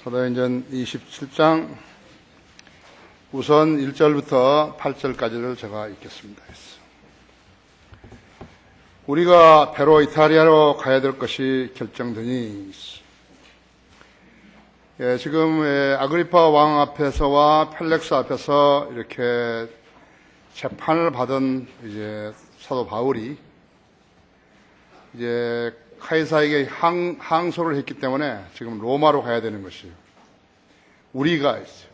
사도행전 27장 우선 1절부터 8절까지를 제가 읽겠습니다. 우리가 배로 이탈리아로 가야 될 것이 결정되니 지금 아그리파 왕 앞에서와 펠렉스 앞에서 이렇게 재판을 받은 이제 사도 바울이 이제 카이사에게 항소를 했기 때문에 지금 로마로 가야 되는 것이에요. 우리가 있어요.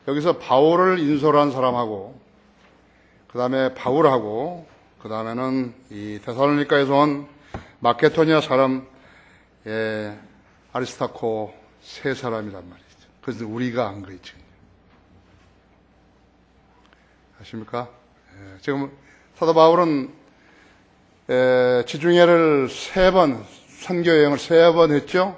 여기서 바울을 인솔 한 사람하고 그 다음에 바울하고 그 다음에는 이 데살로니가에서 온 마케도니아 사람 아리스타코 세 사람이란 말이죠. 그래서 우리가 한 거죠. 아십니까? 지금 사도 바울은 지중해를 선교여행을 세 번 했죠.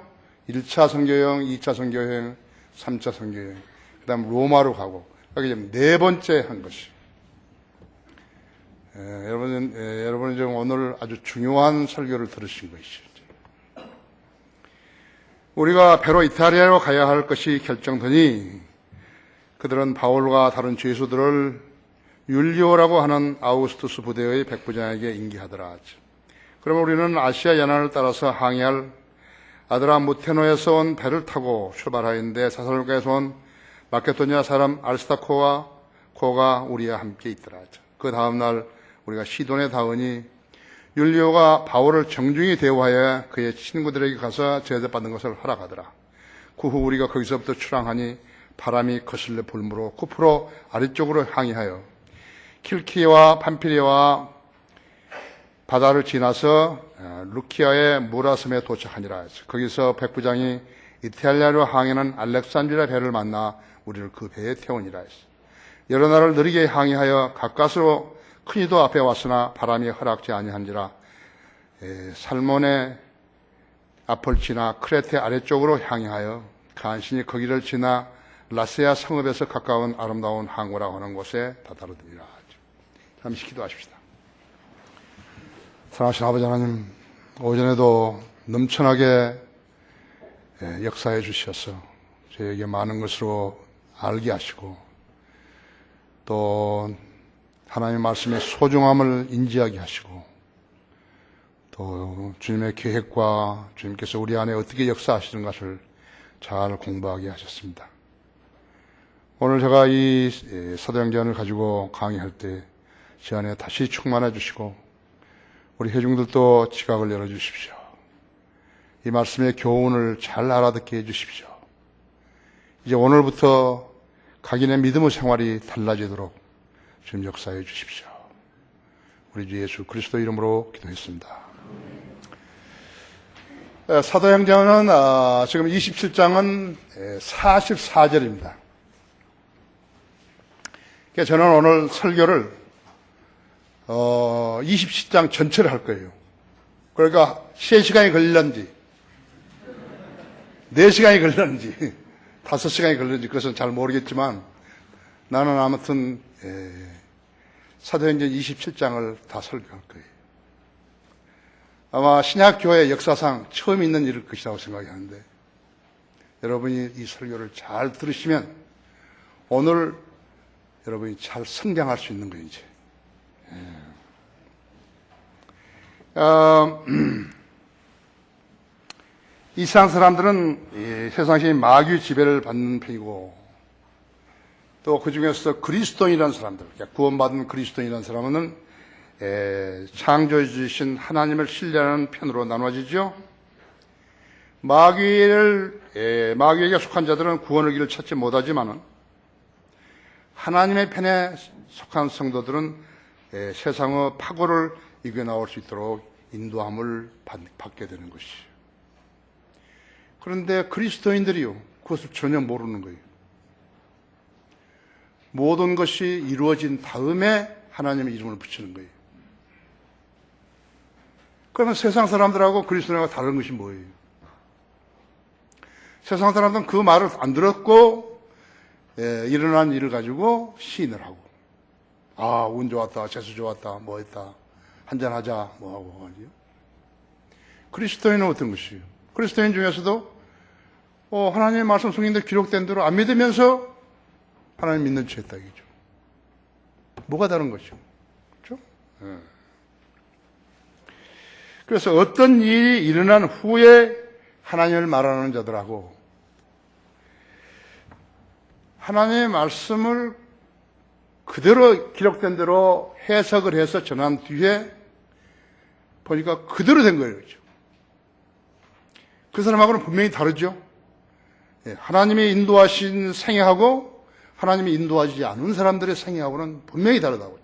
1차 선교여행, 2차 선교여행, 3차 선교여행. 그 다음 로마로 가고, 여기 지금 네 번째 한 것이. 여러분은 지금 오늘 아주 중요한 설교를 들으신 것이죠. 우리가 배로 이탈리아로 가야 할 것이 결정되니, 그들은 바울과 다른 죄수들을 율리오라고 하는 아우구스투스 부대의 백부장에게 인계하더라. 그러면 우리는 아시아 연안을 따라서 항해할 아드라무테노에서 온 배를 타고 출발하였는데 사살로니가에서 온 마케도니아 사람 아리스타코와 코가 우리와 함께 있더라. 그 다음날 우리가 시돈에 닿으니 율리오가 바울을 정중히 대우하여 그의 친구들에게 가서 제대받는 것을 허락하더라. 그 후 우리가 거기서부터 출항하니 바람이 거슬려 불므로 쿠프로 아래쪽으로 항해하여 킬키와 팜피리와 바다를 지나서 루키아의 무라섬에 도착하니라. 거기서 백부장이 이탈리아로 항해하는 알렉산드리아 배를 만나 우리를 그 배에 태우니라. 여러 날을 느리게 항해하여 가까스로 큰 이도 앞에 왔으나 바람이 허락지 아니한지라 살몬의 앞을 지나 크레테 아래쪽으로 향하여 간신히 거기를 지나 라세아 성읍에서 가까운 아름다운 항구라고 하는 곳에 다다르더니라. 잠시 기도하십시다. 사랑하신 아버지 하나님, 오전에도 넘쳐나게 역사해 주셔서 저에게 많은 것으로 알게 하시고 또 하나님의 말씀의 소중함을 인지하게 하시고 또 주님의 계획과 주님께서 우리 안에 어떻게 역사하시는 것을 잘 공부하게 하셨습니다. 오늘 제가 이 사도행전을 가지고 강의할 때 제 안에 다시 충만해 주시고 우리 회중들도 지각을 열어주십시오. 이 말씀의 교훈을 잘 알아듣게 해주십시오. 이제 오늘부터 각인의 믿음의 생활이 달라지도록 주님 역사해 주십시오. 우리 주 예수 그리스도 이름으로 기도했습니다. 사도행전은 지금 27장은 44절입니다. 저는 오늘 설교를 27장 전체를 할 거예요. 그러니까 3시간이 걸렸는지 4시간이 걸렸는지 5시간이 걸렸는지 그것은 잘 모르겠지만 나는 아무튼 사도행전 27장을 다 설교할 거예요. 아마 신약교회 역사상 처음 있는 일일 것이라고 생각이 하는데 여러분이 이 설교를 잘 들으시면 오늘 여러분이 잘 성장할 수 있는 거예요. 이제 이스라엘 사람들은 세상의 마귀 지배를 받는 편이고 또 그 중에서 그리스도인이라는 사람들, 구원받은 그리스도인이라는 사람은 창조해 주신 하나님을 신뢰하는 편으로 나눠지죠. 마귀에게 속한 자들은 구원의 길을 찾지 못하지만은 하나님의 편에 속한 성도들은 세상의 파고를 이겨나올 수 있도록 인도함을 받게 되는 것이에요. 그런데 그리스도인들이요, 그것을 전혀 모르는 거예요. 모든 것이 이루어진 다음에 하나님의 이름을 붙이는 거예요. 그러면 세상 사람들하고 그리스도인하고 다른 것이 뭐예요? 세상 사람들은 그 말을 안 들었고 일어난 일을 가지고 시인을 하고 운 좋았다, 재수 좋았다, 뭐 했다, 한잔하자, 뭐 하고 하지요. 그리스도인은 어떤 것이에요? 그리스도인 중에서도 하나님의 말씀 성경에 기록된 대로 안 믿으면서 하나님 믿는 체 했다 이거죠. 뭐가 다른 거죠? 그렇죠? 그래서 어떤 일이 일어난 후에 하나님을 말하는 자들하고 하나님의 말씀을 그대로 기록된 대로 해석을 해서 전한 뒤에 보니까 그대로 된 거예요. 그렇죠? 그 사람하고는 분명히 다르죠. 하나님이 인도하신 생애하고 하나님이 인도하지 않은 사람들의 생애하고는 분명히 다르다고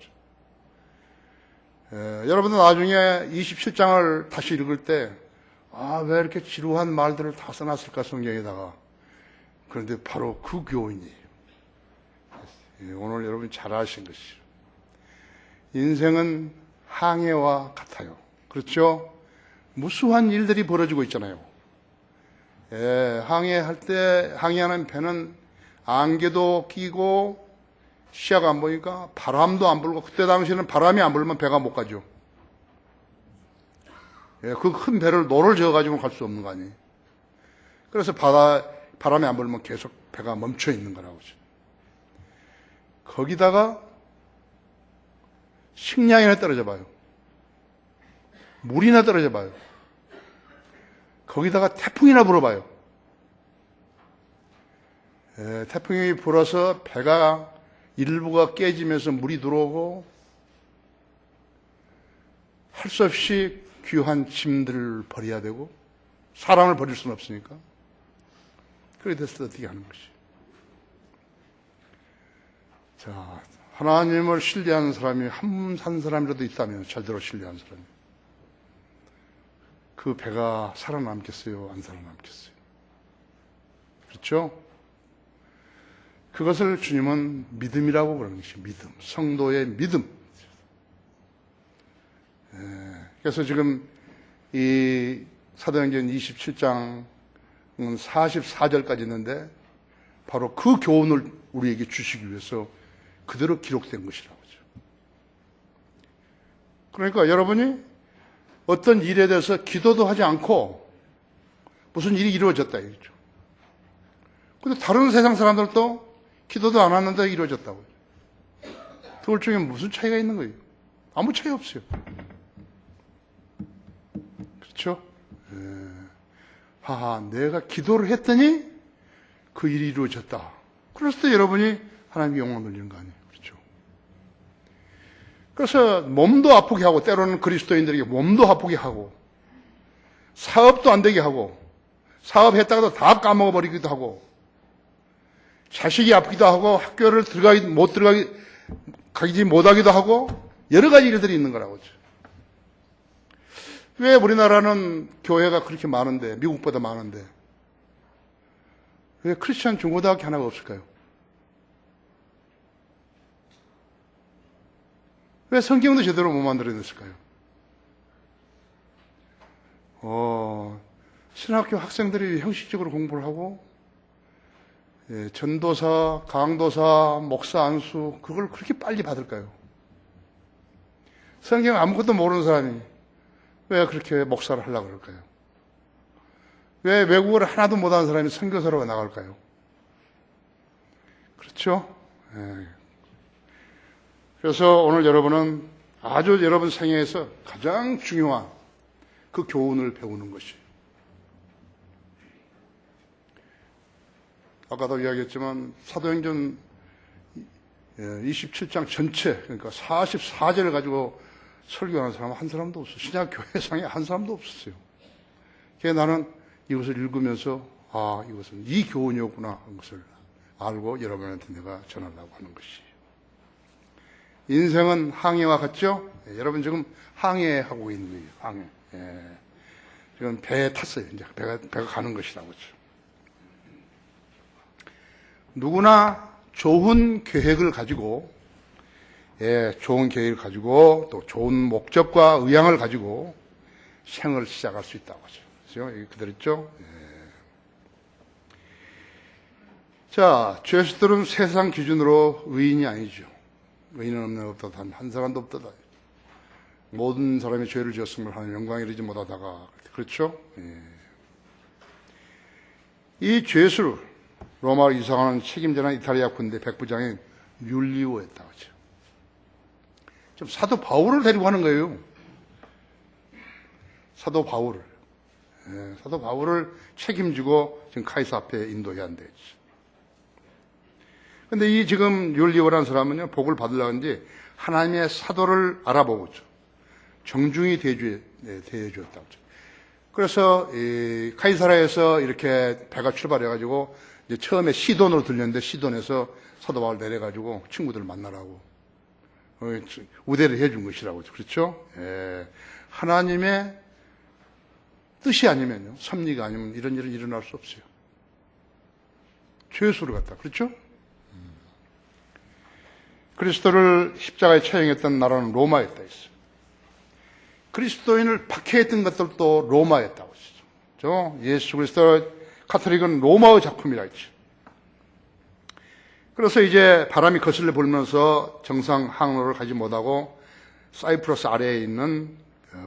그러죠. 여러분들 나중에 27장을 다시 읽을 때 왜 이렇게 지루한 말들을 다 써놨을까 성경에다가. 그런데 바로 그 교훈이에요. 오늘 여러분 잘 아신 것이죠. 인생은 항해와 같아요. 그렇죠? 무수한 일들이 벌어지고 있잖아요. 항해할 때 항해하는 배는 안개도 끼고 시야가 안 보니까 바람도 안 불고, 그때 당시에는 바람이 안 불면 배가 못 가죠. 그 큰 배를 노를 저어가지고 갈 수 없는 거 아니에요. 그래서 바람이 안 불면 계속 배가 멈춰 있는 거라고. 거기다가 식량이나 떨어져 봐요. 물이나 떨어져 봐요. 거기다가 태풍이나 불어봐요. 태풍이 불어서 배가 일부가 깨지면서 물이 들어오고 할 수 없이 귀한 짐들을 버려야 되고 사람을 버릴 수는 없으니까 그래 됐을 때 어떻게 하는 것이. 자, 하나님을 신뢰하는 사람이 한 사람이라도 있다면, 절대로 신뢰하는 사람이, 그 배가 살아남겠어요? 안 살아남겠어요? 그렇죠? 그것을 주님은 믿음이라고 그러는 것이 믿음, 성도의 믿음. 그래서 지금 이 사도행전 27장은 44절까지 있는데 바로 그 교훈을 우리에게 주시기 위해서 그대로 기록된 것이라고 하죠. 그러니까 여러분이 어떤 일에 대해서 기도도 하지 않고 무슨 일이 이루어졌다 이거죠. 근데 다른 세상 사람들도 기도도 안 하는데 이루어졌다고. 둘 중에 무슨 차이가 있는 거예요? 아무 차이 없어요. 그렇죠? 내가 기도를 했더니 그 일이 이루어졌다. 그랬을 때 여러분이 하나님께 영광 돌리는 거 아니에요? 그렇죠? 그래서 몸도 아프게 하고, 때로는 그리스도인들에게 몸도 아프게 하고, 사업도 안 되게 하고, 사업했다가도 다 까먹어버리기도 하고, 자식이 아프기도 하고, 학교를 가지 못하기도 하고, 여러 가지 일들이 있는 거라고. 왜 우리나라는 교회가 그렇게 많은데, 미국보다 많은데, 왜 크리스천 중고등학교 하나가 없을까요? 왜 성경도 제대로 못 만들어냈을까요? 신학교 학생들이 형식적으로 공부를 하고, 전도사, 강도사, 목사 안수, 그걸 그렇게 빨리 받을까요? 성경 아무것도 모르는 사람이 왜 그렇게 목사를 하려고 그럴까요? 왜 외국어를 하나도 못하는 사람이 선교사로 나갈까요? 그렇죠? 그래서 오늘 여러분은 아주 여러분 생애에서 가장 중요한 그 교훈을 배우는 것이에요. 아까도 이야기했지만 사도행전 27장 전체, 그러니까 44절을 가지고 설교하는 사람 한 사람도 없어요. 신약 교회상에 한 사람도 없었어요. 그래서 나는 이것을 읽으면서 이것은 이 교훈이었구나 하는 것을 알고 여러분한테 내가 전하려고 하는 것이에요. 인생은 항해와 같죠? 여러분 지금 항해하고 있는 거예요. 항해. 지금 배에 탔어요. 이제 배가 가는 것이라고 그러죠. 누구나 좋은 계획을 가지고, 좋은 계획을 가지고 또 좋은 목적과 의향을 가지고 생을 시작할 수 있다고 하죠. 그렇죠? 여기 그대로 있죠? 자, 죄수들은 세상 기준으로 의인이 아니죠. 의인은 없는 없다, 단 한 사람도 없다. 모든 사람이 죄를 지었음을 하는 영광에 이르지 못하다가, 그렇죠? 이 죄수를 로마로 이송하는 책임자는 이탈리아 군대 백부장인 율리오였다고 하죠. 지금 사도 바울을 데리고 가는 거예요. 사도 바울을. 사도 바울을 책임지고 지금 카이사 앞에 인도해야 한대요. 근데 이 지금 율리오라는 사람은요, 복을 받으려고 하는지 하나님의 사도를 알아보고 정중히 대해주었다고 하죠. 그래서 카이사라에서 이렇게 배가 출발해가지고 이제 처음에 시돈으로 들렸는데 시돈에서 사도 바울 내려가지고 친구들을 만나라고 우대를 해준 것이라고. 그렇죠? 하나님의 뜻이 아니면요, 섭리가 아니면 이런 일은 일어날 수 없어요. 죄수를 갖다. 그렇죠? 그리스도를 십자가에 처형했던 나라는 로마였다 했어요. 그리스도인을 박해했던 것들도 로마였다고 했죠. 예수 그리스도 카톨릭은 로마의 작품이라 했죠. 그래서 이제 바람이 거슬러 불면서 정상 항로를 가지 못하고 사이프러스 아래에 있는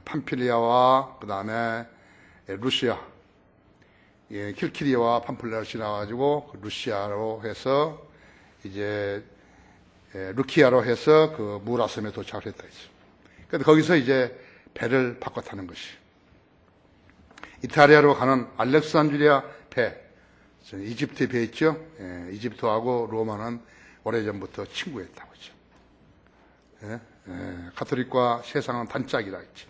팜필리아와 그 다음에 루시아, 킬키리아와 팜플리아를 지나가지고 루시아로 해서 이제 루키아로 해서 그 무라섬에 도착을 했다 했죠. 그래서 거기서 이제 배를 바꿔 타는 것이 이탈리아로 가는 알렉산드리아 배, 이집트 배 있죠. 이집트하고 로마는 오래전부터 친구였다고 하죠. 가톨릭과 세상은 단짝이라 했죠.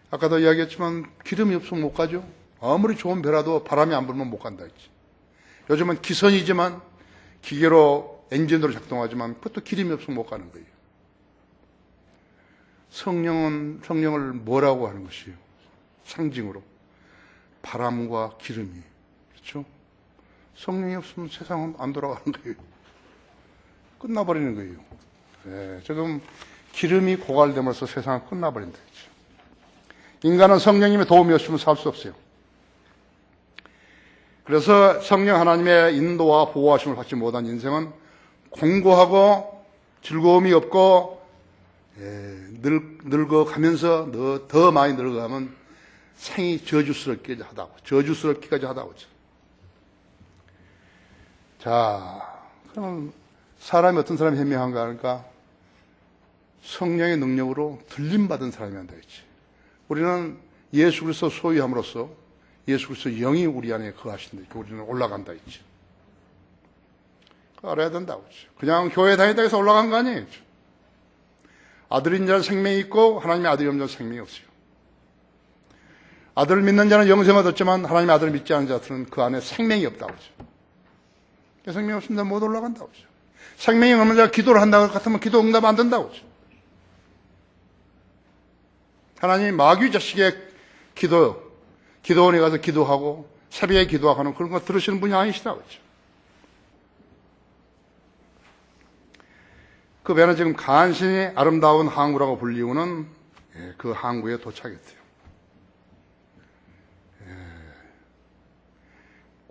아까도 이야기했지만 기름이 없으면 못 가죠. 아무리 좋은 배라도 바람이 안 불면 못 간다 했지. 요즘은 기선이지만 기계로 엔진으로 작동하지만 그것도 기름이 없으면 못 가는 거예요. 성령을 뭐라고 하는 것이에요? 상징으로 바람과 기름이. 그렇죠? 성령이 없으면 세상은 안 돌아가는 거예요. 끝나버리는 거예요. 지금 기름이 고갈됨으로써 세상은 끝나버린다. 인간은 성령님의 도움이 없으면 살 수 없어요. 그래서 성령 하나님의 인도와 보호하심을 받지 못한 인생은 공고하고 즐거움이 없고 늙어가면서 더 많이 늙어가면 생이 저주스럽기까지 하다고. 자, 그러면 사람이 어떤 사람이 현명한가 하니까 성령의 능력으로 들림받은 사람이 한다 했지. 우리는 예수 그리스도 소유함으로써 예수 그리스도 영이 우리 안에 거하신다. 우리는 올라간다 했지. 알아야 된다고 했죠. 그냥 교회 다니다고 해서 올라간 거 아니에요. 아들인 자는 생명이 있고 하나님의 아들이 없는 자는 생명이 없어요. 아들을 믿는 자는 영생을 얻었지만 하나님의 아들을 믿지 않는 자들은 그 안에 생명이 없다고 하죠. 생명이 없으면 못 올라간다고 하죠. 생명이 없는 자가 기도를 한다고 같으면 기도 응답 안 된다고 하죠. 하나님이 마귀 자식의 기도원에 가서 기도하고 새벽에 기도하고 그런 거 들으시는 분이 아니시다고 했죠. 그 배는 지금 간신히 아름다운 항구라고 불리우는 그 항구에 도착했어요.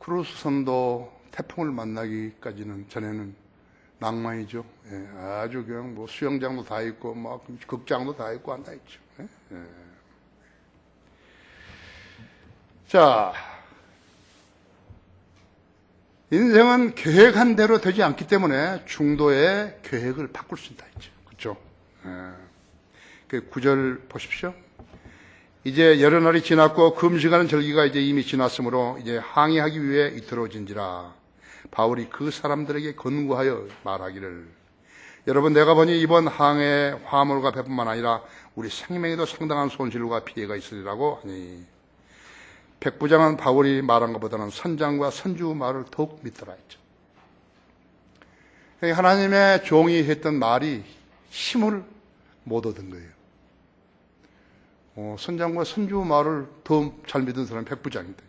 크루즈선도 태풍을 만나기까지는 전에는 낭만이죠. 아주 그냥 뭐 수영장도 다 있고 막 극장도 다 있고 한다 있죠. 자, 인생은 계획한 대로 되지 않기 때문에 중도의 계획을 바꿀 수 있다 했죠. 그렇죠? 그 9절 보십시오. 이제 여러 날이 지났고 금식하는 절기가 이제 이미 지났으므로 이제 항해하기 위해 이틀어진지라 바울이 그 사람들에게 권고하여 말하기를 여러분 내가 보니 이번 항해 화물과 배뿐만 아니라 우리 생명에도 상당한 손실과 피해가 있으리라고 하니 백부장은 바울이 말한 것보다는 선장과 선주 말을 더욱 믿더라 했죠. 하나님의 종이 했던 말이 힘을 못 얻은 거예요. 선장과 선주 말을 더 잘 믿은 사람이 백부장이다.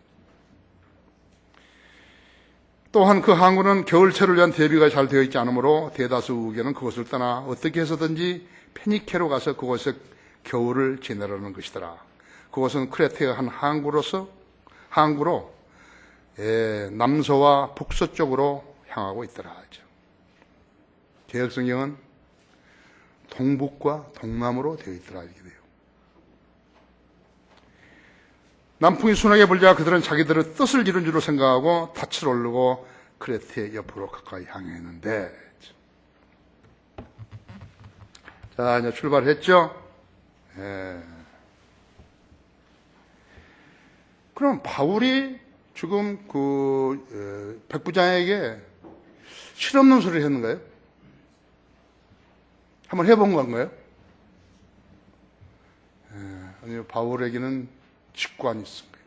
또한 그 항구는 겨울철을 위한 대비가 잘 되어 있지 않으므로 대다수 의견은 그것을 떠나 어떻게 해서든지 페니케로 가서 그곳에 겨울을 지내라는 것이더라. 그것은 크레테의 한 항구로 남서와 북서쪽으로 향하고 있더라 하죠. 개혁성경은 동북과 동남으로 되어 있더라 이렇게 돼요. 남풍이 순하게 불자 그들은 자기들의 뜻을 이룬 줄로 생각하고 닻을 오르고 크레테 옆으로 가까이 향했는데, 자, 이제 출발했죠? 예. 그럼 바울이 지금 백부장에게 실없는 소리를 했는가요? 한번 해본 건가요? 아니요, 바울에게는 직관이 있습니다.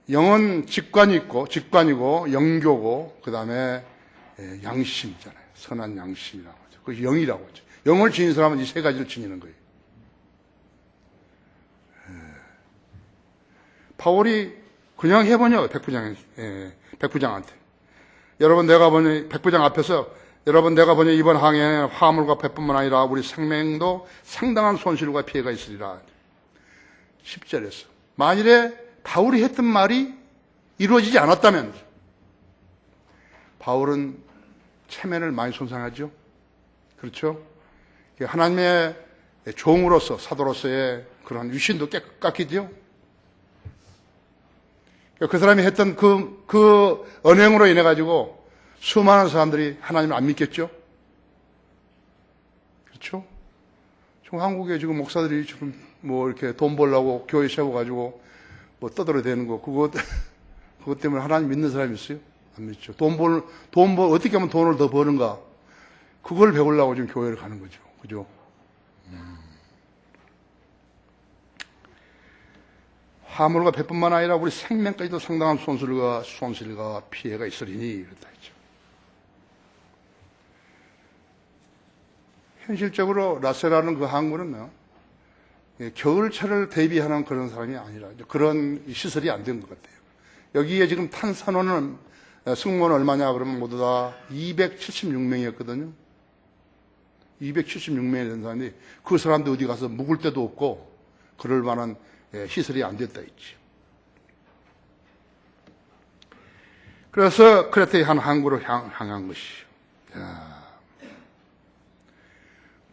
영은 직관이고 영교고 그 다음에 양심이잖아요. 선한 양심이라고 하죠. 그것이 영이라고 하죠. 영을 지닌 사람은 이 세 가지를 지니는 거예요. 바울이 그냥 해보냐, 백부장한테. 여러분, 백부장 앞에서, 여러분, 내가 보니 이번 항해에 화물과 배뿐만 아니라 우리 생명도 상당한 손실과 피해가 있으리라. 10절에서. 만일에 바울이 했던 말이 이루어지지 않았다면, 바울은 체면을 많이 손상하죠. 그렇죠? 하나님의 종으로서, 사도로서의 그런 위신도 깎이죠. 그 사람이 했던 그 언행으로 인해 가지고 수많은 사람들이 하나님을 안 믿겠죠? 그렇죠? 지금 한국에 지금 목사들이 지금 뭐 이렇게 돈 벌려고 교회 세워가지고 뭐 떠들어대는 거, 그것 때문에 하나님 믿는 사람이 있어요? 안 믿죠. 어떻게 하면 돈을 더 버는가? 그걸 배우려고 지금 교회를 가는 거죠. 그죠? 화물과 배뿐만 아니라 우리 생명까지도 상당한 손실과 피해가 있으리니 그렇다 했죠. 현실적으로 라세라는 그 항구는 겨울철을 대비하는 그런 사람이 아니라 그런 시설이 안 된 것 같아요. 여기에 지금 탄 산원은 승무원 얼마냐 그러면 모두 다 276명이었거든요. 276명이 된 사람이 그 사람도 어디 가서 묵을 데도 없고 그럴 만한 시설이 안 됐다 했지. 그래서 크레테의 한 항구로 향한 것이죠.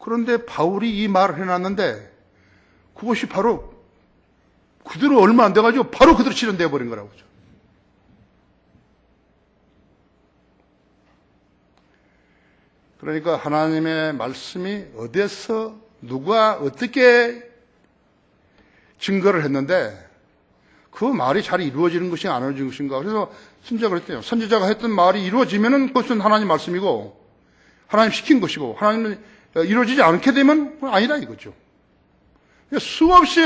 그런데 바울이 이 말을 해놨는데 그것이 바로 그대로 얼마 안 돼가지고 바로 그대로 실현되어 버린 거라고 하죠. 그러니까 하나님의 말씀이 어디서 누가 어떻게 증거를 했는데 그 말이 잘 이루어지는 것이 안 이루어지는 것인가. 그래서 선지자가 그랬대요. 선지자가 했던 말이 이루어지면은 그것은 하나님 말씀이고 하나님 시킨 것이고 하나님은 이루어지지 않게 되면 아니라 이거죠. 수없이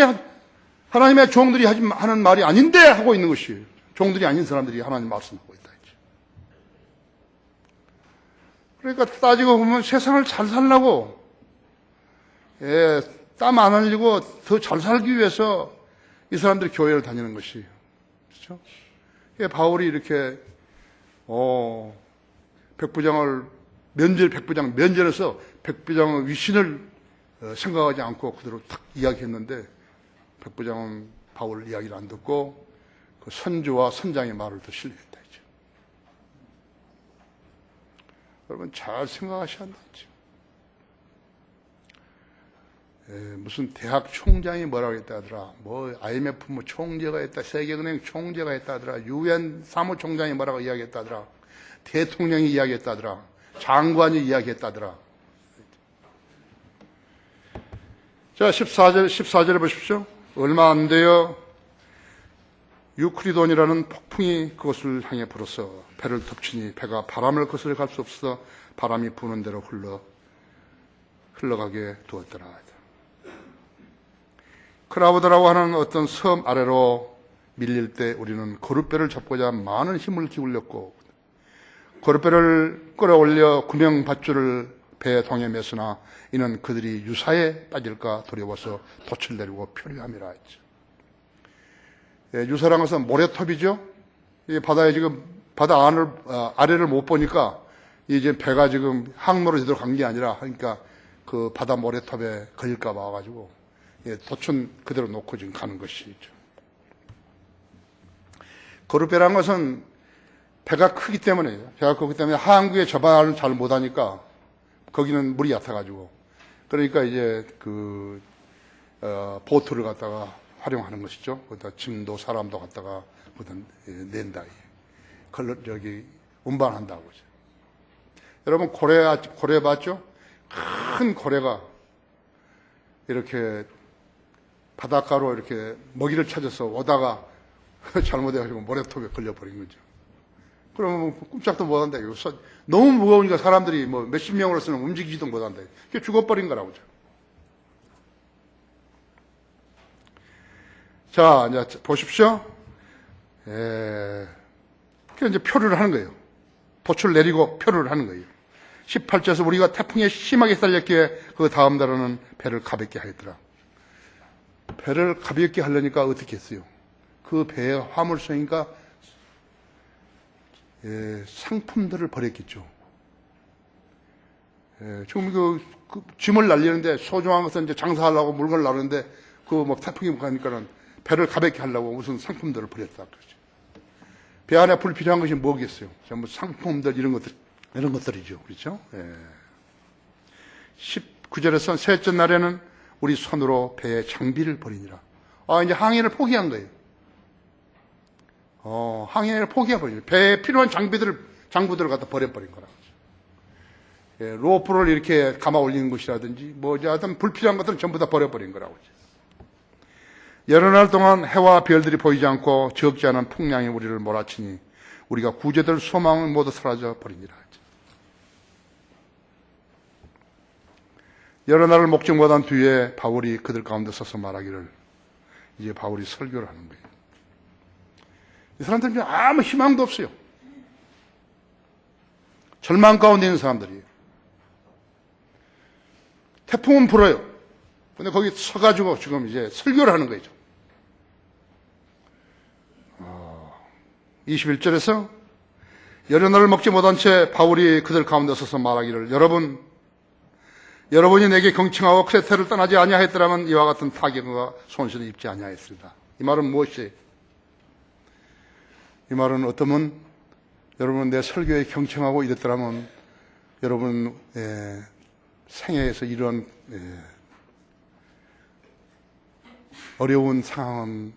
하나님의 종들이 하는 말이 아닌데 하고 있는 것이 종들이 아닌 사람들이 하나님 말씀하고 있다. 그러니까 따지고 보면 세상을 잘 살라고 땀 안 흘리고 더 잘 살기 위해서 이 사람들이 교회를 다니는 것이 그렇죠? 바울이 이렇게 백부장 면전에서 백부장의 위신을 생각하지 않고 그대로 탁 이야기했는데 백부장은 바울 이야기를 안 듣고 그 선주와 선장의 말을 더 신뢰했다. 여러분 잘 생각하셔야 한다죠. 무슨 대학 총장이 뭐라고 했다 하더라. 뭐 IMF 뭐 총재가 했다. 세계은행 총재가 했다 하더라. UN 사무총장이 뭐라고 이야기했다 하더라. 대통령이 이야기했다 하더라. 장관이 이야기했다 하더라. 자, 14절에 보십시오. 얼마 안 돼요. 유크리돈이라는 폭풍이 그것을 향해 불어서 배를 덮치니 배가 바람을 거슬러 갈 수 없어 바람이 부는 대로 흘러가게 두었더라. 크라우드라고 하는 어떤 섬 아래로 밀릴 때 우리는 거룻배를 잡고자 많은 힘을 기울였고 거룻배를 끌어올려 구명밧줄을 배 동에 메으나 이는 그들이 유사에 빠질까 두려워서 돛을 내리고 표류함이라 했죠. 유사란 것은 모래톱이죠. 이 바다에 지금 바다 아래를 못 보니까 이제 배가 지금 항로로 제대로 간 게 아니라 그러니까 그 바다 모래톱에 걸릴까 봐 가지고 돛은 그대로 놓고 지금 가는 것이죠. 거룻배라는 것은 배가 크기 때문에 항구에 접안을 잘 못하니까 거기는 물이 얕아가지고 그러니까 이제 보트를 갖다가 활용하는 것이죠. 거기다 짐도 사람도 갖다가 거기다 낸다. 저기 운반한다고. 여러분 고래 봤죠? 큰 고래가 이렇게 바닷가로 이렇게 먹이를 찾아서 오다가 잘못해가지고 모래톱에 걸려버린 거죠. 그러면 꼼짝도 못한다. 너무 무거우니까 사람들이 뭐 몇십 명으로서는 움직이지도 못한다. 그게 죽어버린 거라고죠. 자, 이제 보십시오. 그 이제 표류를 하는 거예요. 보초를 내리고 표류를 하는 거예요. 18절에서 우리가 태풍에 심하게 쌓였기에 그 다음 달에는 배를 가볍게 하였더라. 배를 가볍게 하려니까 어떻게 했어요? 그 배의 화물성이니까 상품들을 버렸겠죠. 지금 그 짐을 날리는데 소중한 것은 이제 장사하려고 물건을 나르는데 그 뭐 태풍이 가니까는 배를 가볍게 하려고 무슨 상품들을 버렸다 그러죠. 배 안에 불필요한 것이 뭐겠어요? 전부 상품들 이런 것들이죠. 그렇죠? 19절에서 셋째 날에는 우리 손으로 배의 장비를 버리니라. 이제 항해를 포기한 거예요. 항해를 포기해버리죠. 배에 필요한 장부들을 갖다 버려버린 거라고. 로프를 이렇게 감아 올리는 것이라든지, 하여튼 불필요한 것들은 전부 다 버려버린 거라고. 여러 날 동안 해와 별들이 보이지 않고 적지 않은 풍랑이 우리를 몰아치니 우리가 구제될 소망은 모두 사라져 버리니라. 여러 날을 목적 못한 뒤에 바울이 그들 가운데 서서 말하기를, 이제 바울이 설교를 하는 거예요. 이 사람들은 아무 희망도 없어요. 절망 가운데 있는 사람들이에요. 태풍은 불어요. 근데 거기 서가지고 지금 이제 설교를 하는 거죠. 21절에서 여러 날을 먹지 못한 채 바울이 그들 가운데 서서 말하기를, 여러분이 내게 경청하고 크레테를 떠나지 아니하였더라면 이와 같은 타격과 손실을 입지 아니하였습니다. 이 말은 무엇이에요? 이 말은 어떠면 여러분 내 설교에 경청하고 이랬더라면 여러분 생애에서 이런 어려운 상황은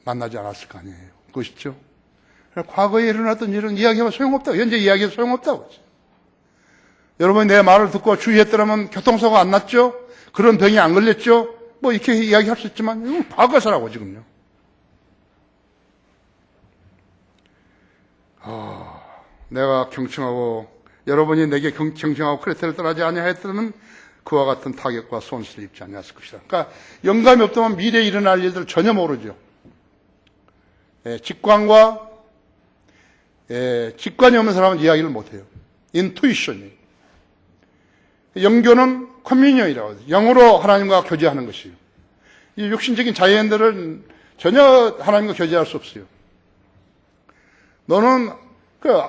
만나지 않았을 거 아니에요. 그것이죠. 과거에 일어났던 일은 이야기하면 소용없다고. 현재 이야기해도 소용없다고. 여러분이 내 말을 듣고 주의했더라면 교통사고가 안 났죠? 그런 병이 안 걸렸죠? 이렇게 이야기할 수 있지만 이건 과거사라고 지금요. 내가 경청하고 여러분이 내게 경청하고 크레테를 떠나지 아니하였다면 그와 같은 타격과 손실을 입지 아니했을 것이다. 그러니까 영감이 없다면 미래에 일어날 일들을 전혀 모르죠. 직관이 없는 사람은 이야기를 못해요. 인투이션이. 영교는 커뮤니언이라고 해요. 영으로 하나님과 교제하는 것이에요. 이 육신적인 자연들은 전혀 하나님과 교제할 수 없어요. 너는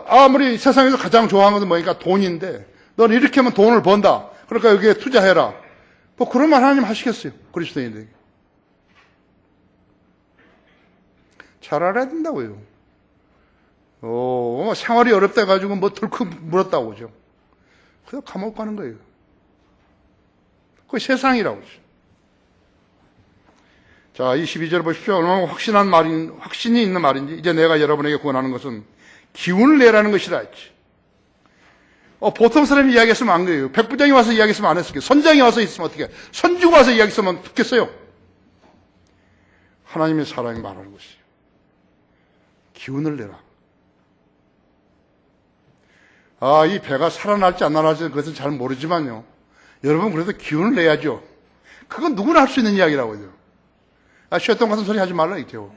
아무리 세상에서 가장 좋아하는 것은 뭐니까 돈인데, 너는 이렇게 하면 돈을 번다. 그러니까 여기에 투자해라. 그런 말 하나님 하시겠어요? 그리스도인들에게. 잘 알아야 된다고요. 생활이 어렵다 해가지고 덜컥 물었다고 그러죠. 그래서 감옥 가는 거예요. 그게 세상이라고 그러죠. 자, 22절 보십시오. 얼마나 확신이 있는 말인지. 이제 내가 여러분에게 권하는 것은 기운을 내라는 것이라 했지. 보통 사람이 이야기했으면 안 그래요. 백부장이 와서 이야기했으면 안 했을 거예요. 선장이 와서 있으면 어떻게 해. 선주가 와서 이야기했으면 듣겠어요. 하나님의 사람이 말하는 것이에요. 기운을 내라. 이 배가 살아날지 안 살아날지 그것은 잘 모르지만요. 여러분 그래도 기운을 내야죠. 그건 누구나 할 수 있는 이야기라고요. 쉐똥 같은 소리 하지 말라 이죠.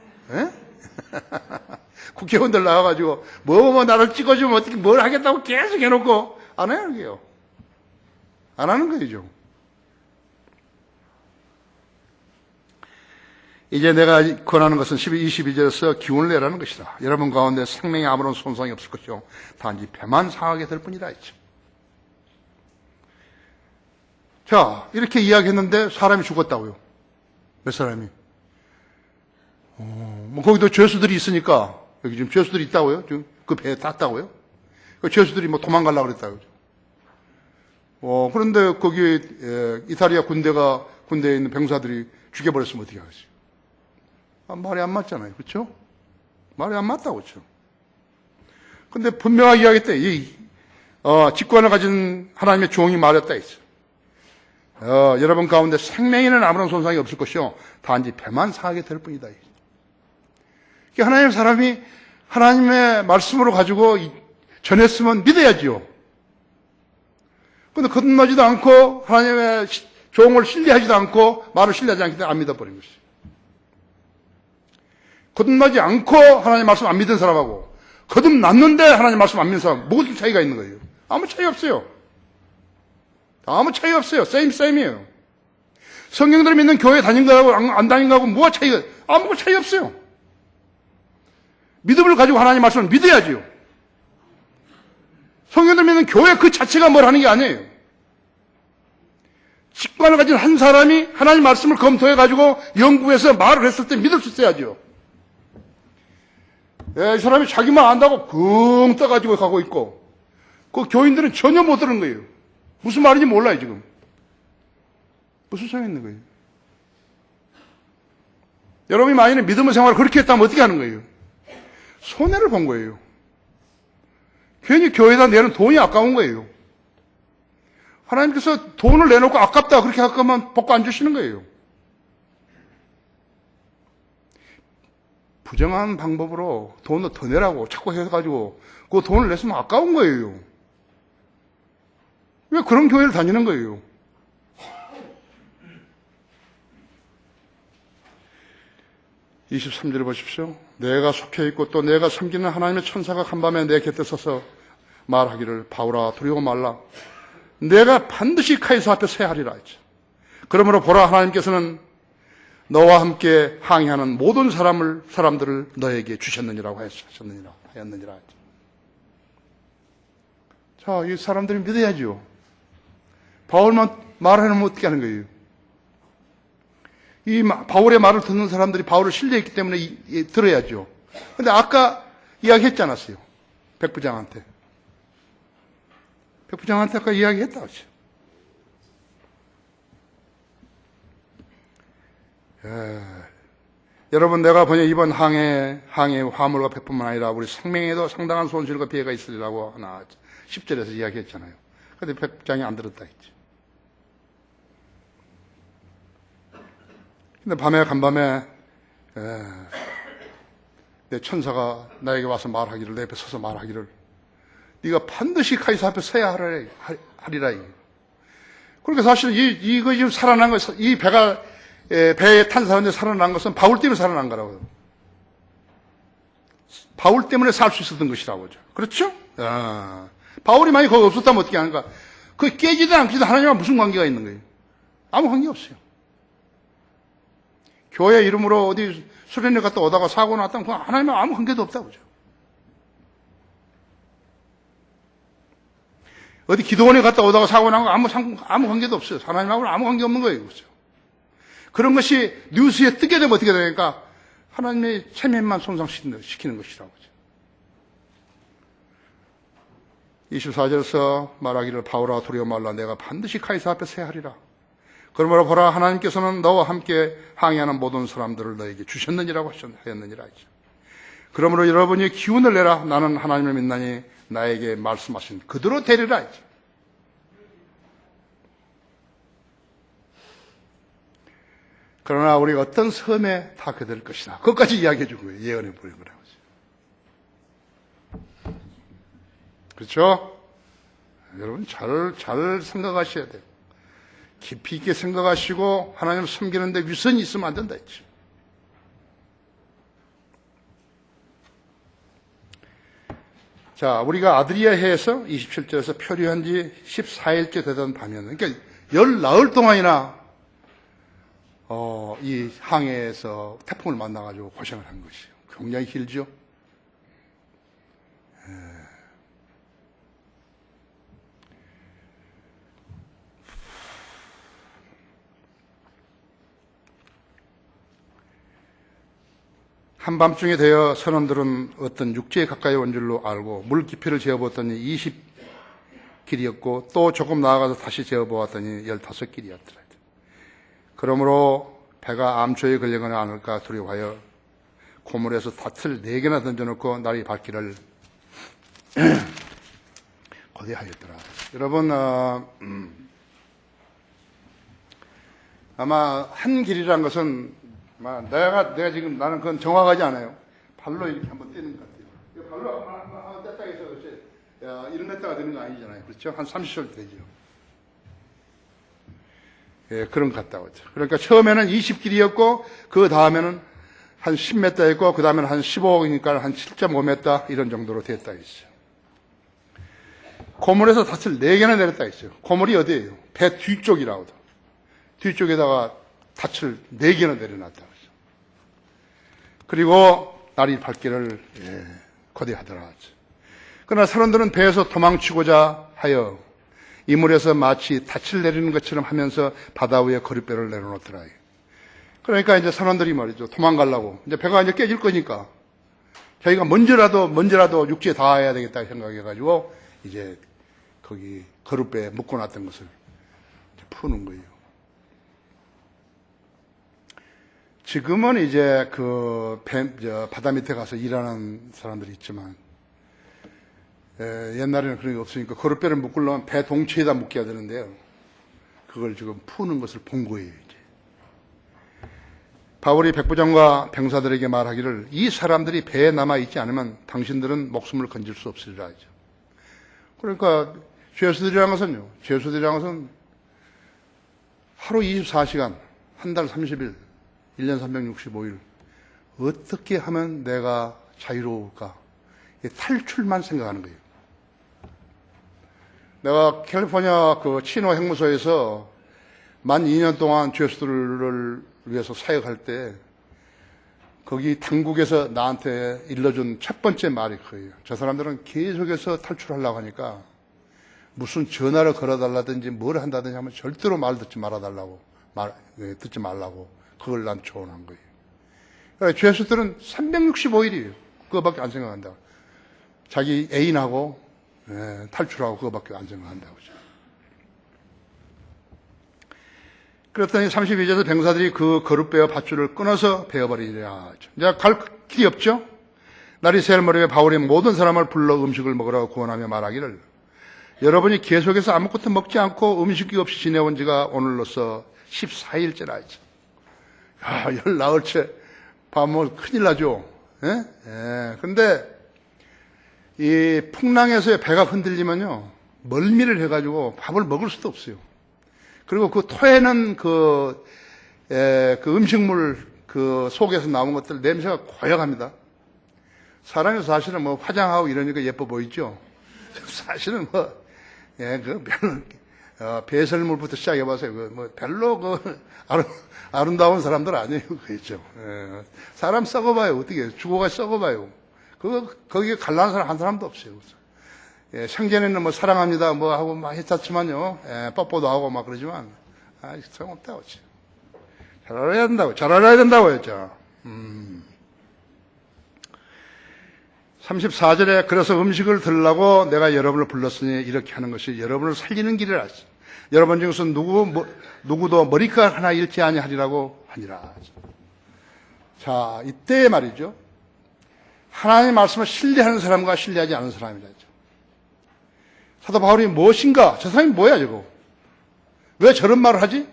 국회의원들 나와가지고 나를 찍어주면 어떻게 뭘 하겠다고 계속 해놓고 안 해요. 그게요. 안 하는 거죠. 이제 내가 권하는 것은 22절에서 기운을 내라는 것이다. 여러분 가운데 생명에 아무런 손상이 없을 것이요 단지 배만 상하게 될 뿐이다 했죠. 자, 이렇게 이야기했는데 사람이 죽었다고요. 몇 사람이? 거기도 죄수들이 있으니까, 여기 지금 죄수들이 있다고요? 지금 그 배에 탔다고요? 그 죄수들이 도망가려고 그랬다고요. 그런데 거기, 이탈리아 군대에 있는 병사들이 죽여버렸으면 어떻게 하겠어요? 말이 안 맞잖아요. 그렇죠? 말이 안 맞다고 그렇죠? 근데 분명하게 이야기했다. 직관을 가진 하나님의 종이 말했다 했어. 여러분 가운데 생명에는 아무런 손상이 없을 것이요 단지 배만 상하게 될 뿐이다. 하나님의 사람이 하나님의 말씀으로 가지고 전했으면 믿어야지요. 근데 거듭나지도 않고 하나님의 종을 신뢰하지도 않고 말을 신뢰하지 않기 때문에 안 믿어버린 것이죠. 거듭나지 않고 하나님 말씀 안 믿은 사람하고 거듭났는데 하나님 말씀 안 믿는 사람 무슨 차이가 있는 거예요? 아무 차이 없어요. 아무 차이 없어요. 세임이에요. 성경대로 믿는 교회 다닌 거하고 안 다닌 거하고 뭐가 차이가, 아무 차이 없어요. 믿음을 가지고 하나님 말씀을 믿어야지요. 성경대로 믿는 교회 그 자체가 뭘 하는 게 아니에요. 직관을 가진 한 사람이 하나님 말씀을 검토해가지고 연구해서 말을 했을 때 믿을 수 있어야죠. 이 사람이 자기만 안다고 붕 떠가지고 가고 있고, 그 교인들은 전혀 못 들은 거예요. 무슨 말인지 몰라요, 지금. 무슨 소용이 있는 거예요? 여러분이 만약에 믿음의 생활을 그렇게 했다면 어떻게 하는 거예요? 손해를 본 거예요. 괜히 교회에다 내는 돈이 아까운 거예요. 하나님께서 돈을 내놓고 아깝다 그렇게 할 거면 복구 안 주시는 거예요. 부정한 방법으로 돈을 더 내라고 자꾸 해가지고 그 돈을 냈으면 아까운 거예요. 왜 그런 교회를 다니는 거예요? (23절) 보십시오. 내가 속해 있고 또 내가 섬기는 하나님의 천사가 간밤에 내 곁에 서서 말하기를 바울아 두려워 말라. 내가 반드시 카이사 앞에 서야하리라 했죠. 그러므로 보라 하나님께서는 너와 함께 항해하는 모든 사람들을 너에게 주셨느니라고 하였느니라 했죠. 자, 이 사람들이 믿어야죠. 바울만 말하면 어떻게 하는 거예요? 이 바울의 말을 듣는 사람들이 바울을 신뢰했기 때문에 들어야죠. 근데 아까 이야기했지 않았어요? 백부장한테 아까 이야기했다. 여러분, 내가 보니 이번 항해 화물과 배뿐만 아니라 우리 생명에도 상당한 손실과 피해가 있으리라고 하나 10절에서 이야기했잖아요. 근데 백부장이 안 들었다 했지. 근데 간밤에 내 천사가 나에게 와서 말하기를, 내 앞에 서서 말하기를 네가 반드시 카이사 앞에 서야 하리라. 그러니까 사실 이거 지금 살아난 거, 이 배에 탄 사람들이 살아난 것은 바울 때문에 살아난 거라고요. 바울 때문에 살 수 있었던 것이라고 하죠. 그렇죠? 바울이 만약 거기 없었다면 어떻게 하는가? 그 깨지든 안 깨지든 하나님과 무슨 관계가 있는 거예요? 아무 관계 없어요. 교회 이름으로 어디 수련회 갔다 오다가 사고 났다면 그건 하나님과 아무 관계도 없다고 그죠. 어디 기도원에 갔다 오다가 사고 난 거 아무 관계도 없어요. 하나님하고는 아무 관계 없는 거예요. 그죠. 그런 것이 뉴스에 뜨게 되면 어떻게 되니까 하나님의 체면만 손상시키는 것이라고 그죠. 24절에서 말하기를 바울아 두려워 말라. 내가 반드시 카이사 앞에 서야 하리라. 그러므로 보라 하나님께서는 너와 함께 항해하는 모든 사람들을 너에게 주셨느니라고 하였느니라. 그러므로 여러분이 기운을 내라. 나는 하나님을 믿나니 나에게 말씀하신 그대로 되리라. 그러나 우리가 어떤 섬에 타게 될 것이다. 그것까지 이야기해 준 거예요. 예언해 보는 거라고. 그렇죠? 여러분 잘 생각하셔야 돼요. 깊이 있게 생각하시고 하나님을 섬기는데 위선이 있으면 안 된다 했죠. 자, 우리가 아드리아해에서 27절에서 표류한 지 14일째 되던 밤이었는데, 그러니까 10나흘 동안이나 이 항해에서 태풍을 만나가지고 고생을 한 것이에요. 굉장히 길죠. 한밤중에 되어 선원들은 어떤 육지에 가까이 온 줄로 알고 물 깊이를 재어보았더니 20길이었고 또 조금 나아가서 다시 재어보았더니 15길이었더라. 그러므로 배가 암초에 걸리거나 않을까 두려워하여 고물에서 닻을 4개나 던져놓고 날이 밝기를 고대하였더라. 여러분, 아마 한 길이란 것은 내가 지금 나는 그건 정확하지 않아요. 발로 이렇게 한번 뛰는 것 같아요. 발로 한번 뗐다 해서 그렇지. 1m가 되는 거 아니잖아요. 그렇죠? 한 30초 되죠. 예, 그런 것 같다고. 그러니까 처음에는 20길이었고, 그 다음에는 한 10m였고, 그 다음에는 한 15니까 한 7.5m 이런 정도로 됐다 했어요. 고물에서 닻을 4개나 내렸다 했어요. 고물이 어디예요? 배 뒤쪽이라고. 뒤쪽에다가 닻을 4개나 내려놨다 했어요. 그리고 날이 밝기를 거대하더라. 그러나 사람들은 배에서 도망치고자 하여 이 물에서 마치 닻을 내리는 것처럼 하면서 바다 위에 거룻배를 내려놓더라. 그러니까 이제 사람들이 말이죠. 도망가려고. 이제 배가 이제 깨질 거니까 자기가 먼저라도 육지에 닿아야 되겠다 생각해가지고 이제 거기 거룻배에 묶어놨던 것을 이제 푸는 거예요. 지금은 이제 바다 밑에 가서 일하는 사람들이 있지만, 옛날에는 그런 게 없으니까 거룻배를 묶으려면 배 동체에다 묶여야 되는데요. 그걸 지금 푸는 것을 본 거예요, 이제. 바울이 백부장과 병사들에게 말하기를 이 사람들이 배에 남아있지 않으면 당신들은 목숨을 건질 수 없으리라 하죠. 그러니까 죄수들이라는 것은 하루 24시간, 한 달 30일, 1년 365일 어떻게 하면 내가 자유로울까? 탈출만 생각하는 거예요. 내가 캘리포니아 그 치노 핵무소에서 만 2년 동안 죄수들을 위해서 사역할 때 거기 당국에서 나한테 일러준 첫 번째 말이 그거예요. 저 사람들은 계속해서 탈출하려고 하니까 무슨 전화를 걸어달라든지 뭘 한다든지 하면 절대로 듣지 말라고 그걸 난 조언한 거예요. 그러니까 죄수들은 365일이에요. 그거밖에 안 생각한다고. 자기 애인하고 탈출하고 그거밖에 안 생각한다고. 그랬더니 32절에서 병사들이 그 거룻배와 밧줄을 끊어서 베어버리리라. 이제 갈 길이 없죠. 날이 새을 무렵에 바울이 모든 사람을 불러 음식을 먹으라고 구원하며 말하기를 여러분이 계속해서 아무것도 먹지 않고 음식이 없이 지내온 지가 오늘로써 14일째라 했죠. 열 나흘째 밥 먹으면 큰일 나죠. 근데 이 풍랑에서의 배가 흔들리면요, 멀미를 해가지고 밥을 먹을 수도 없어요. 그리고 그 토해는 그 음식물 그 속에서 나온 것들 냄새가 고약합니다. 사람이 사실은 뭐 화장하고 이러니까 예뻐 보이죠. 사실은 배설물부터 시작해봐서요. 별로 아름다운 사람들 아니에요. 그렇죠. 사람 썩어봐요. 어떻게 죽어가 썩어봐요. 거기에 갈라는 사람 한 사람도 없어요. 생전에는 뭐 사랑합니다 뭐 하고 막 했었지만요, 뽀뽀도 하고 막 그러지만 소용없다고. 잘 알아야 된다고 했죠. 34절에 그래서 음식을 들으려고 내가 여러분을 불렀으니 이렇게 하는 것이 여러분을 살리는 길이라. 여러분 중에서 누구도 머리카락 하나 잃지 아니하리라고 하니라. 자, 이때 말이죠. 하나님의 말씀을 신뢰하는 사람과 신뢰하지 않은 사람이라. 사도 바울이 무엇인가? 저 사람이 뭐야, 저거? 왜 저런 말을 하지?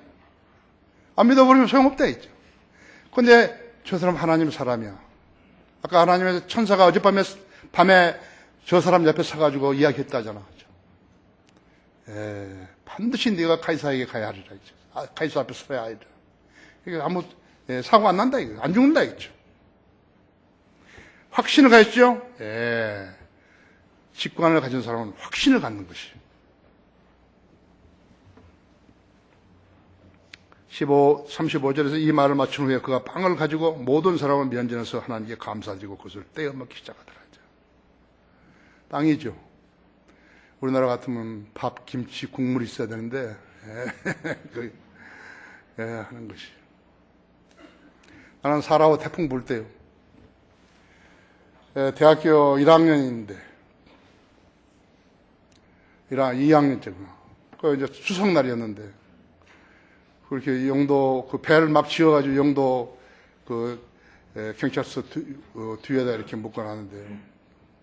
안 믿어버리면 소용없다 했죠. 근데 저 사람 하나님의 사람이야. 아까 하나님의 천사가 밤에 저 사람 옆에 서가지고 이야기했다잖아. 반드시 네가 카이사에게 가야 하리라 했죠. 카이사 앞에 서야 하리라. 이게 아무 사고 안 난다 이거. 안 죽는다 했죠. 확신을 가졌죠. 직관을 가진 사람은 확신을 갖는 것이. 35절에서 이 말을 마친 후에 그가 빵을 가지고 모든 사람을 면전해서 하나님께 감사드리고 그것을 떼어 먹기 시작하더라. 빵이죠. 우리나라 같으면 밥, 김치, 국물이 있어야 되는데 하는 것이. 나는 사라오 태풍 불 때요. 대학교 1학년인데 2학년째구나. 그 이제 추석날이었는데 그렇게 영도 그 배를 막 지어가지고 영도 그 경찰서 뒤에다 이렇게 묶어놨는데,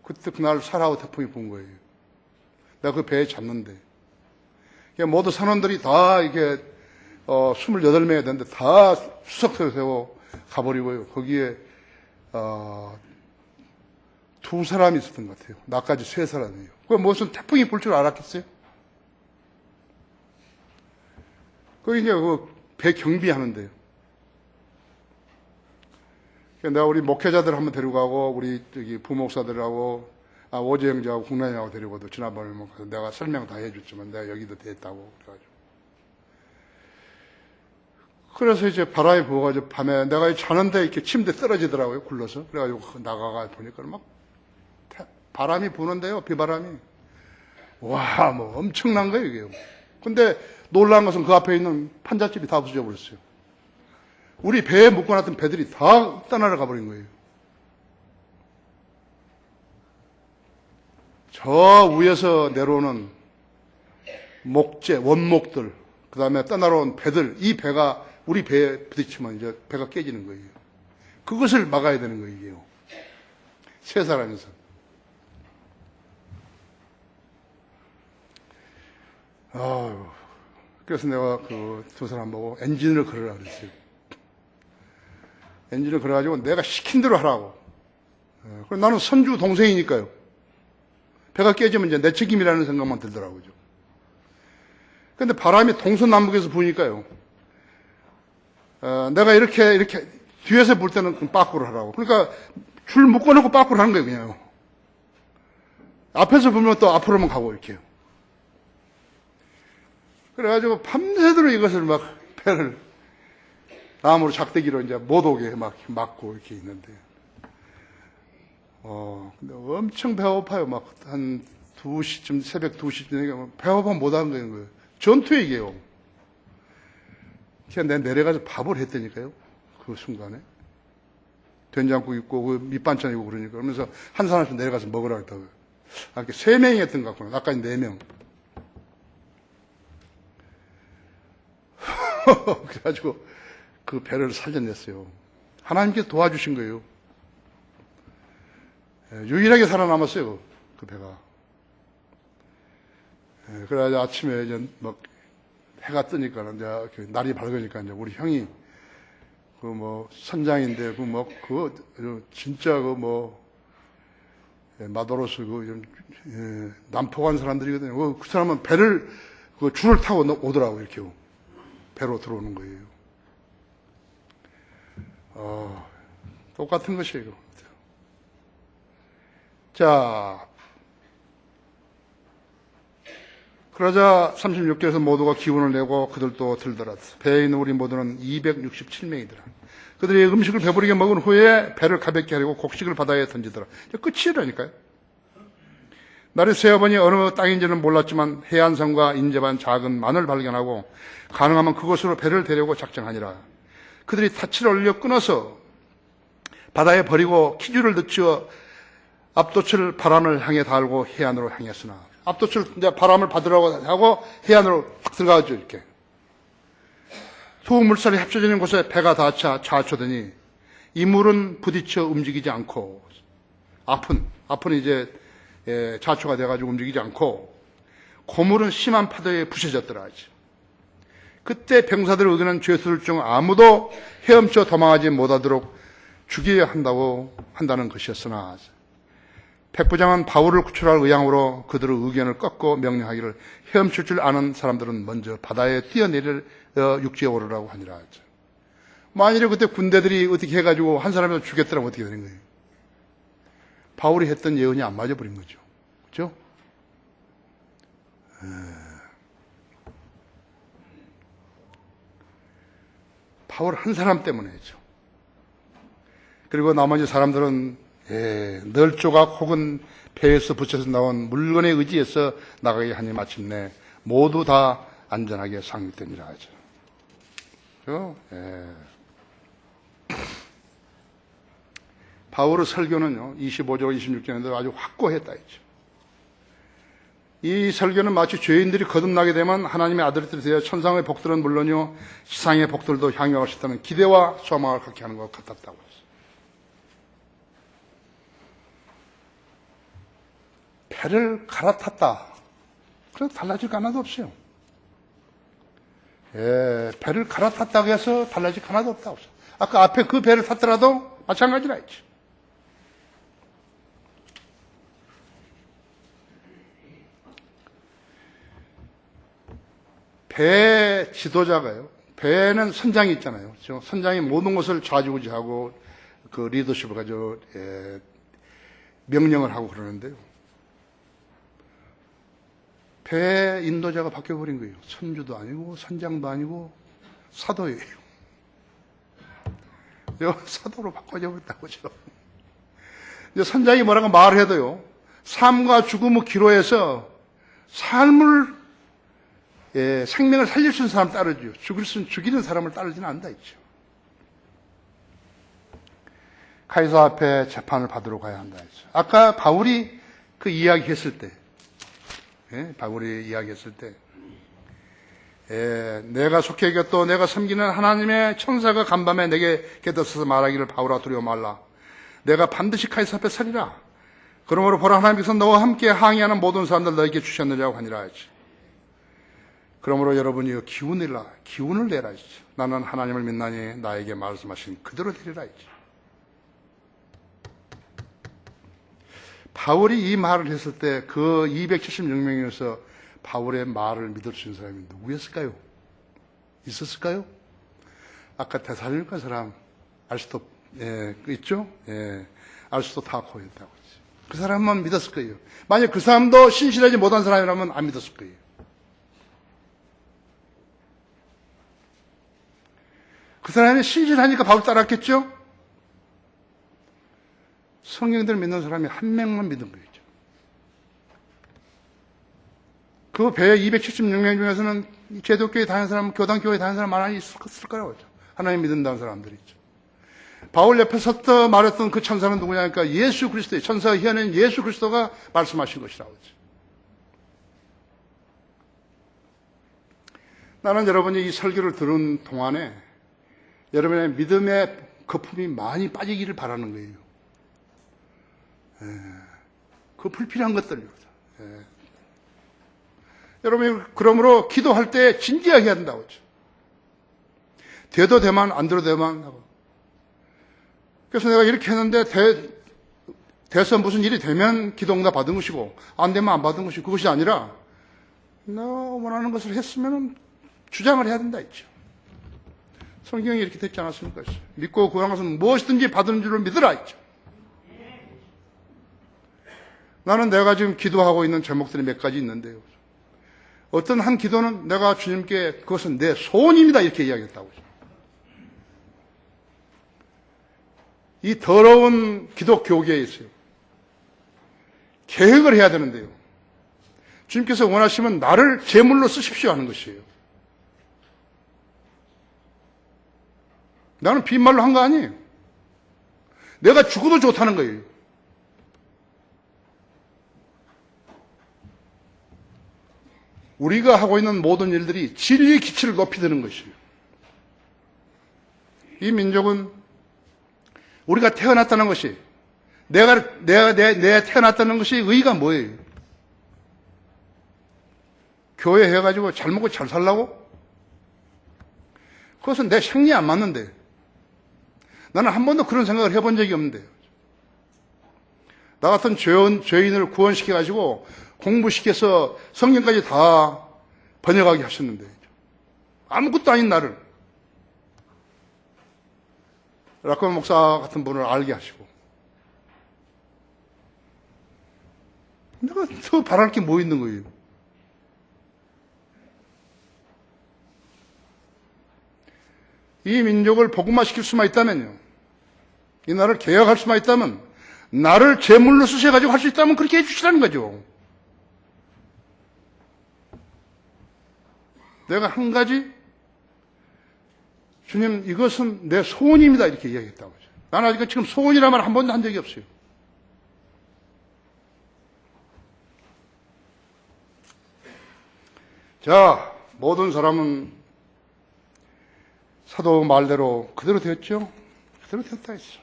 그때 그날 사라오 태풍이 분 거예요. 내가 그 배에 잤는데, 모두 선원들이 다 이게 28명이 됐는데 다 수석서 세워 가버리고요. 거기에 2사람이 있었던 것 같아요. 나까지 3사람이에요. 그 무슨 태풍이 불 줄 알았겠어요? 그 이제 그 배 경비하는데요. 내가 우리 목회자들 한번 데리고가고 우리 저기 부목사들하고 오재영자하고 국난이하고 데리고도 지난번에 내가 설명 다 해줬지만 내가 여기도 됐다고 그래가지고. 그래서 이제 바람이 부어가지고 밤에 내가 자는데 이렇게 침대 떨어지더라고요. 굴러서. 그래가지고 나가가 보니까 막 바람이 부는데요. 비바람이. 와, 뭐 엄청난 거예요, 이게. 근데 놀라운 것은 그 앞에 있는 판잣집이 다 부서져 버렸어요. 우리 배에 묶어놨던 배들이 다 떠나러 가버린 거예요. 저 위에서 내려오는 목재, 원목들, 그 다음에 떠나러 배들, 이 배가 우리 배에 부딪히면 이제 배가 깨지는 거예요. 그것을 막아야 되는 거예요. 3사람이서. 그래서 내가 그 2사람 보고 엔진을 걸으라 그랬어요. 엔진을 걸어가지고 내가 시킨 대로 하라고. 그럼 나는 선주 동생이니까요. 배가 깨지면 이제 내 책임이라는 생각만 들더라고요. 근데 바람이 동서남북에서 부니까요. 내가 이렇게 뒤에서 불 때는 빠꾸를 하라고. 그러니까 줄 묶어놓고 빠꾸를 하는 거예요, 그냥. 앞에서 불면 또 앞으로만 가고 이렇게요. 그래가지고 밤새도록 이것을 막 배를 나무로 작대기로 이제 못 오게 막 막고 이렇게 있는데. 근데 엄청 배고파요. 막 한 2시쯤, 새벽 2시쯤 배고파 못하는 거예요. 전투얘기예요. 그냥 내가 내려가서 밥을 했다니까요. 그 순간에. 된장국 있고, 그 밑반찬 있고 그러니까. 그러면서 한 사람씩 내려가서 먹으라 했다고요. 이렇게 3명이 했던 것 같구나. 아까 4명. 그래가지고 그 배를 살려냈어요. 하나님께서 도와주신 거예요. 유일하게 살아남았어요. 그 배가. 그래가지고 아침에 이제 막 해가 뜨니까 이제 날이 밝으니까 이제 우리 형이 그 뭐 선장인데 진짜 마도로스 남포간 사람들이거든요. 그 사람은 배를 줄을 타고 오더라고 이렇게 배로 들어오는 거예요. 똑같은 것이에요. 자, 그러자 36절에서 모두가 기운을 내고 그들도 들더라. 배에 있는 우리 모두는 267명이더라. 그들이 음식을 배부르게 먹은 후에 배를 가볍게 하려고 곡식을 바다에 던지더라. 끝이라니까요. 날이 3번이 어느 땅인지는 몰랐지만 해안선과 인접한 작은 만을 발견하고 가능하면 그곳으로 배를 데려고 작정하니라. 그들이 타치를 올려 끊어서 바다에 버리고 기주를 늦추어 앞돛을 바람을 향해 달고 해안으로 향했으나 앞돛을 이제 바람을 받으라고 하고 해안으로 탁 들어가죠. 이렇게 두 물살이 합쳐지는 곳에 배가 닿아 좌초더니 이 물은 부딪혀 움직이지 않고 앞은 이제 좌초가 돼가지고 움직이지 않고 고물은 심한 파도에 부셔졌더라. 그때 병사들의 의견은 죄수들 중 아무도 헤엄쳐 도망하지 못하도록 죽여야 한다는 것이었으나 백부장은 바울을 구출할 의향으로 그들의 의견을 꺾고 명령하기를 헤엄칠 줄 아는 사람들은 먼저 바다에 뛰어내려 육지에 오르라고 하니라. 만일에 그때 군대들이 어떻게 해가지고 한 사람을 죽였더라면 어떻게 되는 거예요? 바울이 했던 예언이 안 맞아버린 거죠. 그렇죠? 바울 한 사람 때문에 했죠. 그리고 나머지 사람들은 널 조각 혹은 배에서 붙여서 나온 물건에 의지해서 나가게 하니 마침내 모두 다 안전하게 상륙되니라 하죠. 그렇죠? 바울의 설교는요, 25절, 26절인데 아주 확고했다 했죠. 이 설교는 마치 죄인들이 거듭나게 되면 하나님의 아들들이 되어 천상의 복들은 물론이요, 지상의 복들도 향유할 수 있다는 기대와 소망을 갖게 하는 것 같았다고 했어요. 배를 갈아탔다. 그래서 달라질 거 하나도 없어요. 예, 배를 갈아탔다고 해서 달라질 거 하나도 없다. 없어. 아까 앞에 그 배를 탔더라도 마찬가지라 했죠. 배 지도자가요. 배는 선장이 있잖아요. 선장이 모든 것을 좌지우지하고 그 리더십을 가지고 명령을 하고 그러는데요. 배 인도자가 바뀌어버린 거예요. 선주도 아니고 선장도 아니고 사도예요. 사도로 바꿔져 버렸다고죠. 선장이 뭐라고 말을 해도요. 삶과 죽음의 기로에서 삶을 생명을 살릴 수 있는 사람 따르죠. 죽이는 사람을 따르지는 않는다 했죠. 카이사 앞에 재판을 받으러 가야 한다 했죠. 아까 바울이 그 이야기했을 때, 내가 속해 곁도 내가 섬기는 하나님의 천사가 간밤에 내게 곁에서 말하기를 바울아 두려워 말라. 내가 반드시 카이사 앞에 서리라. 그러므로 보라 하나님께서 너와 함께 항의하는 모든 사람들 너에게 주셨느냐고 하니라 했지. 그러므로 여러분이 기운을 내라 했지. 나는 하나님을 믿나니 나에게 말씀하신 그대로 되리라 했지. 바울이 이 말을 했을 때 그 276명에서 바울의 말을 믿을 수 있는 사람이 누구였을까요? 있었을까요? 아까 데살로니가 사람 있죠? 아리스토타코였다고 했지. 그 사람만 믿었을 거예요. 만약 그 사람도 신실하지 못한 사람이라면 안 믿었을 거예요. 그 사람이 신실하니까 바울 따랐겠죠? 성경들 믿는 사람이 한 명만 믿은 거죠. 그 배 276명 중에서는 제독교회 다니는 사람, 교단교회 다니는 사람 많이 있을 거라고 하죠. 하나님 믿는다는 사람들이 있죠. 바울 옆에 섰다 말했던 그 천사는 누구냐니까 예수 그리스도의 천사가 희어낸 예수 그리스도가 말씀하신 것이라고 하죠. 나는 여러분이 이 설교를 들은 동안에 여러분의 믿음의 거품이 많이 빠지기를 바라는 거예요. 그 불필요한 것들입니다. 여러분이 그러므로 기도할 때 진지하게 해야 된다고 하죠. 돼도 되만 안 돼도 되만 하고. 그래서 내가 이렇게 했는데 돼서 무슨 일이 되면 기도응답 받은 것이고 안 되면 안 받은 것이고 그것이 아니라 너 원하는 것을 했으면 주장을 해야 된다 했죠. 성경이 이렇게 됐지 않았습니까? 믿고 구한 것은 무엇이든지 받은 줄을 믿으라 했죠. 나는 내가 지금 기도하고 있는 제목들이 몇 가지 있는데요. 어떤 한 기도는 내가 주님께 그것은 내 소원입니다 이렇게 이야기했다고. 이 더러운 기도 교계에 있어요. 계획을 해야 되는데요. 주님께서 원하시면 나를 제물로 쓰십시오 하는 것이에요. 나는 빈말로 한 거 아니에요. 내가 죽어도 좋다는 거예요. 우리가 하고 있는 모든 일들이 진리의 기치를 높이 드는 것이에요. 이 민족은 우리가 태어났다는 것이 내가 태어났다는 것이 의의가 뭐예요? 교회 해가지고 잘 먹고 잘 살라고? 그것은 내 생리에 안 맞는데 나는 한 번도 그런 생각을 해본 적이 없는데 나 같은 죄인을 구원시켜가지고 공부시켜서 성경까지 다 번역하게 하셨는데 아무것도 아닌 나를 라코마 목사 같은 분을 알게 하시고 내가 더 바랄 게 뭐 있는 거예요? 이 민족을 복음화시킬 수만 있다면요. 이 나라를 개혁할 수만 있다면 나를 제물로 쓰셔가지고 할 수 있다면 그렇게 해주시라는 거죠. 내가 한 가지 주님 이것은 내 소원입니다 이렇게 이야기했다고 하죠. 나는 아직 지금 소원이라는 말 한 번도 한 적이 없어요. 자, 모든 사람은 사도 말대로 그대로 되었죠? 그대로 되었다 했어.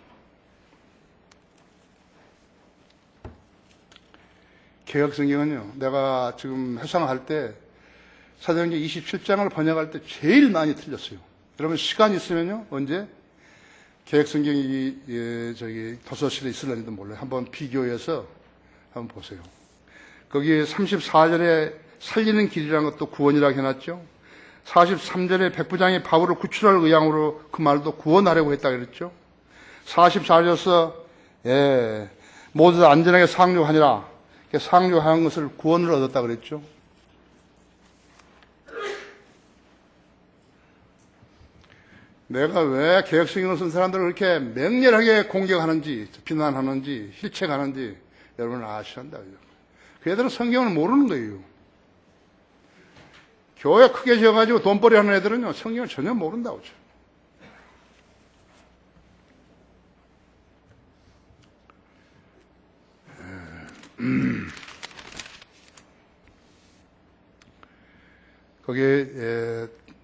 개혁성경은요, 내가 지금 회상할 때 사도행전 27장을 번역할 때 제일 많이 틀렸어요. 여러분 시간 있으면요, 언제 개혁성경이 도서실에 있을는지도 몰라요. 한번 비교해서 한번 보세요. 거기 34절에 살리는 길이라는 것도 구원이라고 해놨죠. 43절에 백부장이 바울을 구출할 의향으로 그 말도 구원하려고 했다고 그랬죠. 44절에서 모두 다 안전하게 상륙하니라. 상륙하는 것을 구원을 얻었다고 그랬죠. 내가 왜 개혁성경을 쓴 사람들을 그렇게 맹렬하게 공격하는지, 비난하는지, 힐책하는지 여러분은 아셔야 한다. 그 애들은 성경을 모르는 거예요. 교회 크게 지어가지고 돈벌이 하는 애들은요, 성경을 전혀 모른다고. 거기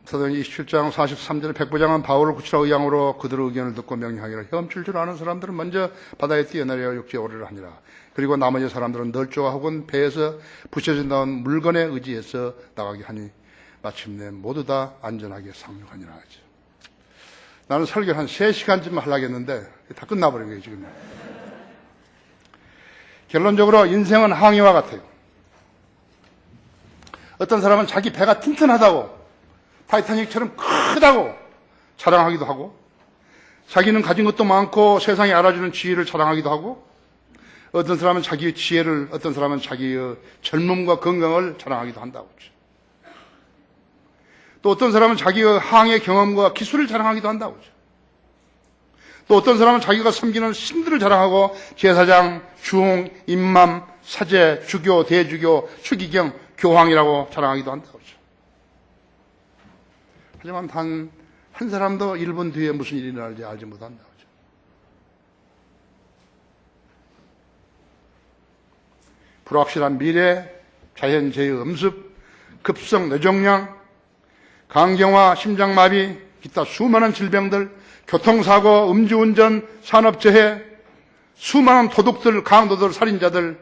사도행전 27장 43절에 백부장은 바울을 구출할 의향으로 그들의 의견을 듣고 명령하기를 헤엄칠 줄 아는 사람들은 먼저 바다에 뛰어내려 육지에 오르려 하니라. 그리고 나머지 사람들은 널조와 혹은 배에서 부셔진 다운 물건에 의지해서 나가게 하니 마침내 모두 다 안전하게 상륙하니라 하죠. 나는 설교를 한 3시간쯤 하려고 했는데 다 끝나버린 거예요 지금. 결론적으로 인생은 항해와 같아요. 어떤 사람은 자기 배가 튼튼하다고, 타이타닉처럼 크다고 자랑하기도 하고, 자기는 가진 것도 많고 세상에 알아주는 지혜를 자랑하기도 하고, 어떤 사람은 자기의 지혜를, 어떤 사람은 자기의 젊음과 건강을 자랑하기도 한다고. 또 어떤 사람은 자기의 항해 경험과 기술을 자랑하기도 한다고. 또 어떤 사람은 자기가 섬기는 신들을 자랑하고 제사장, 주홍, 임맘, 사제, 주교, 대주교, 추기경, 교황이라고 자랑하기도 한다고. 하지만 단 한 사람도 1분 뒤에 무슨 일이 날지 알지 못한다고. 불확실한 미래, 자연재해 음습, 급성 뇌종양, 강경화, 심장마비, 기타 수많은 질병들, 교통사고, 음주운전, 산업재해, 수많은 도둑들, 강도들, 살인자들,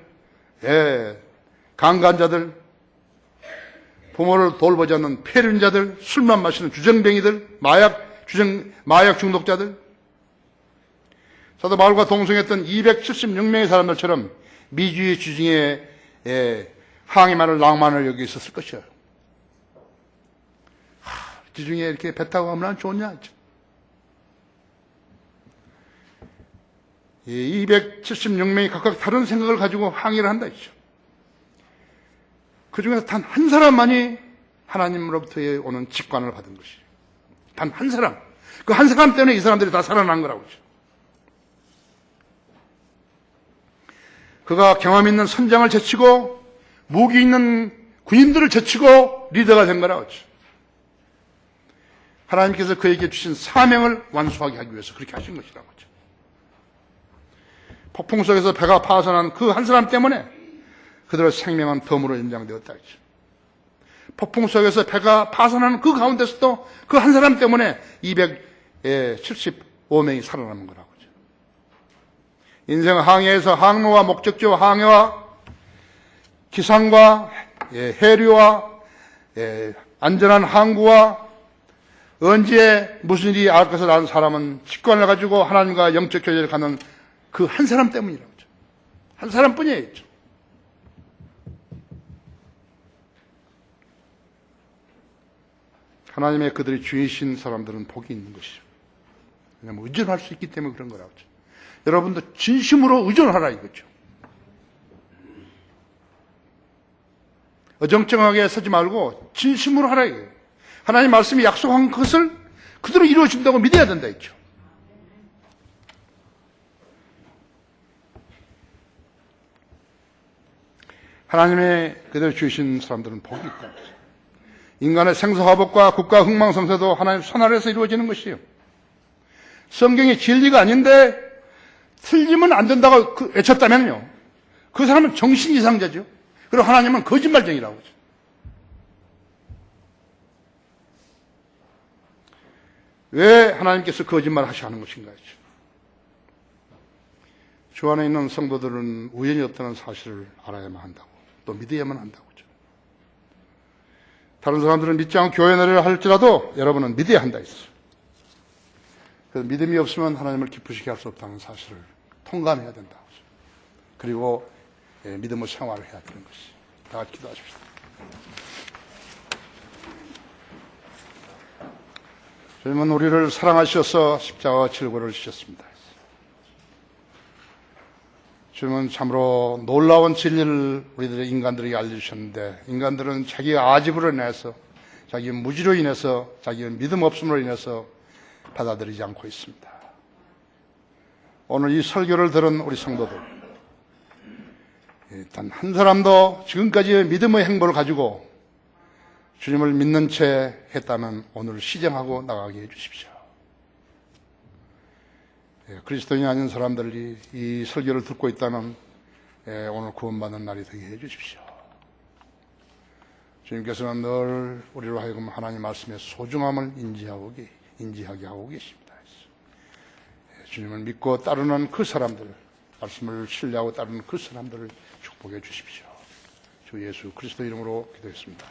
강간자들, 부모를 돌보지 않는 폐륜자들, 술만 마시는 주정뱅이들, 마약 중독자들, 사도 바울과 동성했던 276명의 사람들처럼 미주의 주중에 항해만을 낭만을 여기 있었을 것이에요. 주중에 이렇게 배 타고 가면 좋냐? 276명이 각각 다른 생각을 가지고 항해를 한다 했죠. 그 중에서 단 한 사람만이 하나님으로부터 오는 직관을 받은 것이에요. 단 한 사람. 그 한 사람 때문에 이 사람들이 다 살아난 거라고 그러죠. 그가 경험 있는 선장을 제치고 무기 있는 군인들을 제치고 리더가 된 거라고 그러죠. 하나님께서 그에게 주신 사명을 완수하게 하기 위해서 그렇게 하신 것이라고 하죠. 폭풍 속에서 배가 파손한 그 한 사람 때문에 그들의 생명은 덤으로 연장되었다 했죠. 폭풍 속에서 배가 파손하는 그 가운데서도 그 한 사람 때문에 275명이 살아남은 거라고 하죠. 인생 항해에서 항로와 목적지와 항해와 기상과 해류와 안전한 항구와 언제 무슨 일이 알 것을 아는 사람은 직관을 가지고 하나님과 영적 교제를 갖는 그 한 사람 때문이라고 하죠. 한 사람뿐이에요. 하나님의 그들이 주이신 사람들은 복이 있는 것이죠. 왜냐하면 의존할 수 있기 때문에 그런 거라고 하죠. 여러분도 진심으로 의존하라 이거죠. 어정쩡하게 서지 말고 진심으로 하라 이거예요. 하나님 말씀이 약속한 것을 그대로 이루어진다고 믿어야 된다 했죠. 하나님의 그대로 주신 사람들은 복이 있다. 인간의 생사화복과 국가 흥망성쇠도 하나님 손 아래에서 이루어지는 것이에요. 성경이 진리가 아닌데 틀리면 안 된다고 외쳤다면요, 그 사람은 정신 이상자죠. 그리고 하나님은 거짓말쟁이라고 하죠. 왜 하나님께서 거짓말을 하시는 것인가 했죠. 주 안에 있는 성도들은 우연이 없다는 사실을 알아야만 한다고. 또 믿어야만 한다고죠. 다른 사람들은 믿지 않고 교회 나리라 할지라도 여러분은 믿어야 한다 했어요. 그래서 믿음이 없으면 하나님을 기쁘시게 할 수 없다는 사실을 통감해야 된다. 그리고 믿음의 생활을 해야 되는 것이. 다 같이 기도하십시다. 주님은 우리를 사랑하셔서 십자가와 질고를 주셨습니다. 주님은 참으로 놀라운 진리를 우리들의 인간들에게 알려주셨는데, 인간들은 자기의 아집으로 인해서, 자기의 무지로 인해서, 자기의 믿음 없음으로 인해서 받아들이지 않고 있습니다. 오늘 이 설교를 들은 우리 성도들, 단 한 사람도 지금까지의 믿음의 행보를 가지고 주님을 믿는 채 했다면 오늘 시정하고 나가게 해주십시오. 그리스도인이 아닌 사람들이 이 설교를 듣고 있다면 오늘 구원받는 날이 되게 해주십시오. 주님께서는 늘 우리로 하여금 하나님 말씀의 소중함을 인지하게 하고 계십니다. 주님을 믿고 따르는 그 사람들, 말씀을 신뢰하고 따르는 그 사람들을 축복해 주십시오. 주 예수 그리스도 이름으로 기도했습니다.